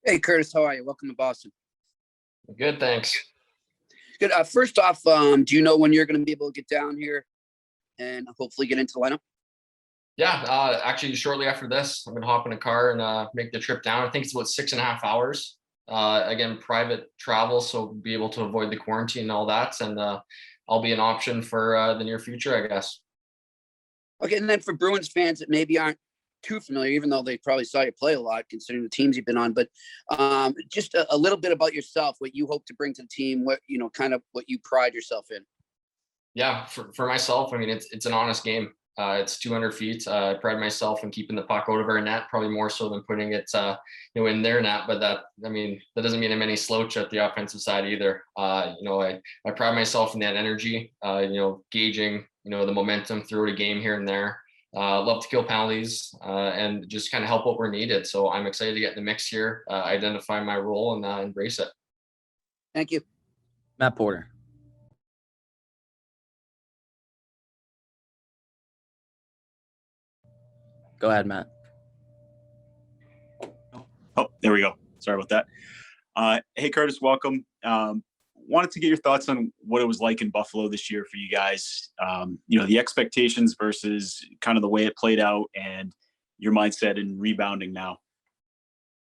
Hey, Curtis, how are you? Welcome to Boston. Good, thanks. Good. First off, do you know when you're going to be able to get down here and hopefully get into the lineup? Yeah, actually, shortly after this, I'm gonna hop in a car and make the trip down. I think it's about 6.5 hours. Again, private travel, so be able to avoid the quarantine and all that. And I'll be an option for the near future, I guess. Okay, and then for Bruins fans that maybe aren't too familiar, even though they probably saw you play a lot, considering the teams you've been on, but just a little bit about yourself, what you hope to bring to the team, what kind of what you pride yourself in. Yeah, for myself, I mean, it's an honest game. It's 200 feet. I pride myself in keeping the puck out of our net, probably more so than putting it, in their net. But that doesn't mean I'm any slouch at the offensive side either. I pride myself in that energy. Gauging, the momentum throughout a game here and there. Love to kill penalties and just kind of help what we're needed. So I'm excited to get in the mix here, identify my role, and embrace it. Thank you, Matt Porter. Go ahead, Matt. Oh, there we go. Sorry about that. Hey, Curtis, welcome. Wanted to get your thoughts on what it was like in Buffalo this year for you guys. The expectations versus kind of the way it played out and your mindset in rebounding now.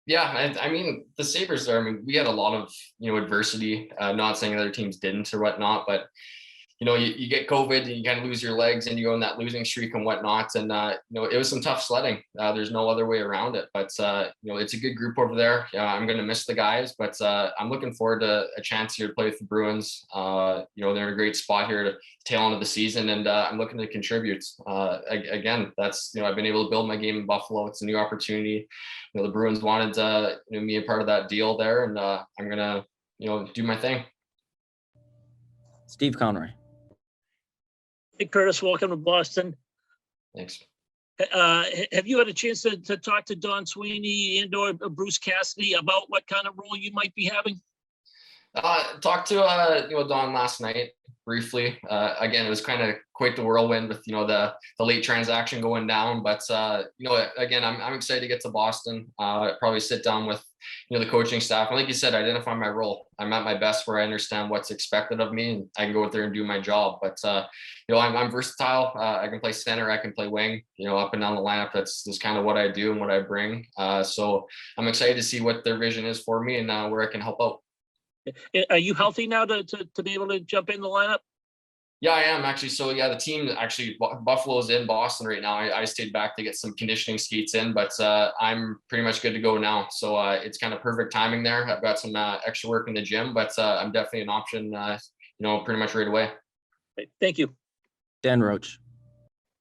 Yeah, I mean, the Sabres there, we had a lot of, adversity. Not saying other teams didn't or whatnot, but you get COVID and you kind of lose your legs and you go on that losing streak and whatnot. And, it was some tough sledding. There's no other way around it. But, it's a good group over there. I'm going to miss the guys, but I'm looking forward to a chance here to play with the Bruins. They're in a great spot here to tail end of the season, and I'm looking to contribute. Again, that's, I've been able to build my game in Buffalo. It's a new opportunity. The Bruins wanted me a part of that deal there, and I'm going to, do my thing. Steve Conroy. Hey, Curtis, welcome to Boston. Thanks. Have you had a chance to talk to Don Sweeney and or Bruce Cassidy about what kind of role you might be having? Talked to Don last night briefly. Again, it was kind of quite the whirlwind with the late transaction going down. But again, I'm excited to get to Boston. Probably sit down with the coaching staff. And like you said, identify my role. I'm at my best where I understand what's expected of me, and I can go out there and do my job. But I'm versatile. I can play center. I can play wing. Up and down the lineup. That's kind of what I do and what I bring. So I'm excited to see what their vision is for me and where I can help out. Are you healthy now to be able to jump in the lineup? Yeah, I am actually. So yeah, the team actually, Buffalo's in Boston right now. I stayed back to get some conditioning skates in, but I'm pretty much good to go now. So it's kind of perfect timing there. I've got some extra work in the gym, but I'm definitely an option, pretty much right away. Thank you. Dan Roach.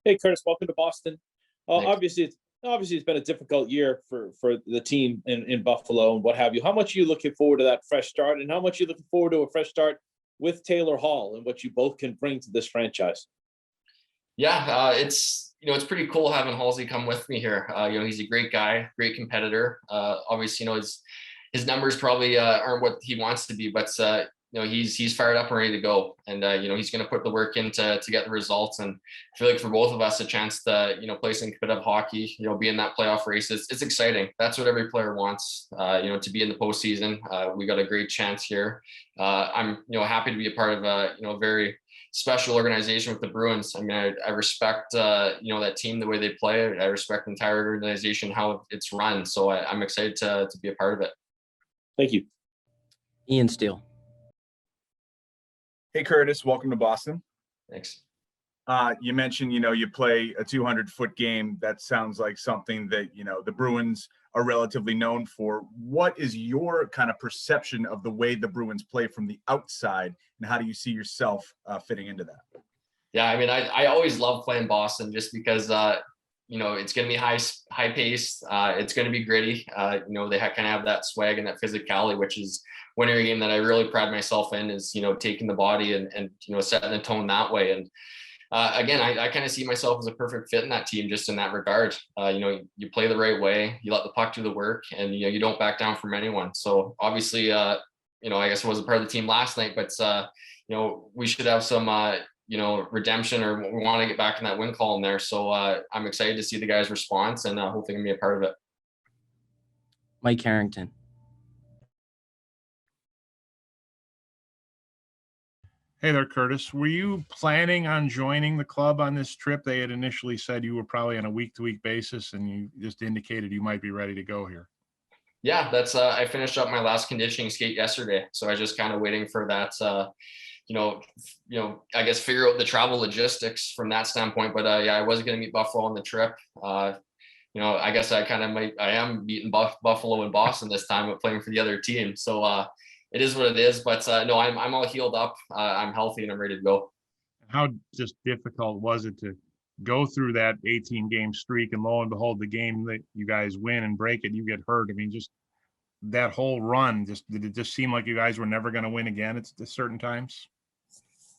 Hey, Curtis, welcome to Boston. Obviously, it's been a difficult year for the team in Buffalo and what have you. How much are you looking forward to that fresh start, and how much are you looking forward to a fresh start with Taylor Hall and what you both can bring to this franchise? Yeah, it's pretty cool having Halsey come with me here. He's a great guy, great competitor. Obviously, his numbers probably aren't what he wants to be, but he's fired up and ready to go, and he's going to put the work in to get the results. And I feel like for both of us, a chance to play some competitive hockey, be in that playoff race. It's exciting. That's what every player wants. To be in the postseason. We got a great chance here. I'm happy to be a part of a very special organization with the Bruins. I mean, I respect that team, the way they play. I respect the entire organization, how it's run. So I'm excited to be a part of it. Thank you. Ian Steele. Hey, Curtis, welcome to Boston. Thanks. You mentioned, you play a 200-foot game. That sounds like something that, the Bruins are relatively known for. What is your kind of perception of the way the Bruins play from the outside, and how do you see yourself fitting into that? Yeah, I mean, I always love playing Boston just because, it's going to be high paced. It's going to be gritty. They kind of have that swag and that physicality, which is one area game that I really pride myself in is, taking the body and setting the tone that way. And again, I kind of see myself as a perfect fit in that team, just in that regard. You play the right way, you let the puck do the work, and, you don't back down from anyone. So obviously, I guess I wasn't part of the team last night, but, we should have some, redemption, or we want to get back in that win column there. So I'm excited to see the guys' response, and hopefully can be a part of it. Mike Harrington. Hey there, Curtis. Were you planning on joining the club on this trip? They had initially said you were probably on a week-to-week basis, and you just indicated you might be ready to go here. Yeah, that's I finished up my last conditioning skate yesterday, so I was just kind of waiting for that. I guess figure out the travel logistics from that standpoint. But yeah, I was going to meet Buffalo on the trip. I guess I am beating Buffalo and Boston this time, but playing for the other team. So it is what it is. But no, I'm all healed up. I'm healthy and I'm ready to go. How just difficult was it to go through that 18-game streak, and lo and behold, the game that you guys win and break it, you get hurt? I mean, just that whole run, did it just seem like you guys were never going to win again at certain times?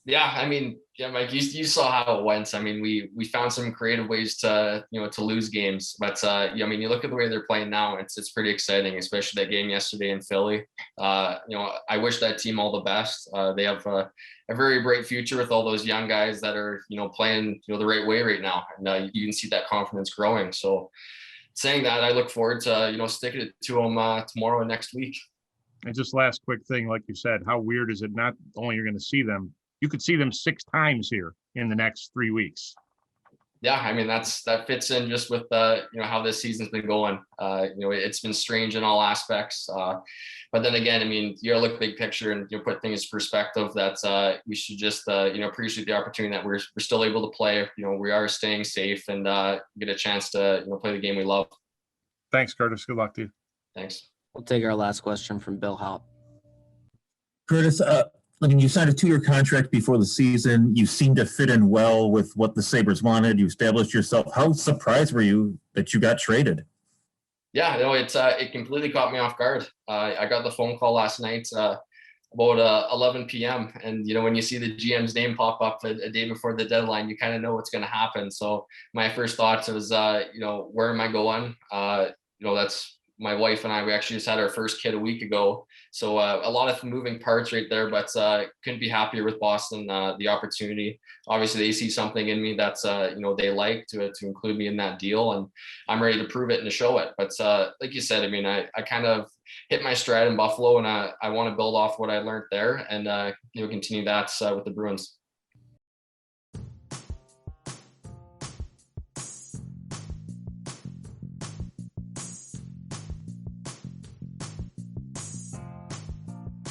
Yeah, I mean, yeah, Mike, you saw how it went. I mean, we found some creative ways to lose games, but I mean, you look at the way they're playing now, it's pretty exciting, especially that game yesterday in Philly. I wish that team all the best. They have a very bright future with all those young guys that are playing the right way right now, and you can see that confidence growing. So, saying that, I look forward to sticking it to them tomorrow and next week. And just last quick thing, like you said, how weird is it? Not only you're going to see them, you could see them 6 times here in the next 3 weeks. Yeah, I mean, that fits in just with how this season's been going. It's been strange in all aspects. But then again, I mean, you gotta look big picture and put things in perspective. That we should just appreciate the opportunity that we're still able to play. We are staying safe and get a chance to play the game we love. Thanks, Curtis. Good luck to you. Thanks. We'll take our last question from Bill Haupt. Curtis, I mean, you signed a 2-year contract before the season. You seem to fit in well with what the Sabres wanted. You established yourself. How surprised were you that you got traded? Yeah, no, it completely caught me off guard. I got the phone call last night about 11 p.m. And, when you see the GM's name pop up a day before the deadline, you kind of know what's going to happen. So my first thoughts was, where am I going? That's my wife and I, we actually just had our first kid a week ago. So a lot of moving parts right there, but couldn't be happier with Boston, the opportunity. Obviously they see something in me that's, they like to include me in that deal, and I'm ready to prove it and to show it. But like you said, I mean, I kind of hit my stride in Buffalo, and I want to build off what I learned there and, continue that with the Bruins.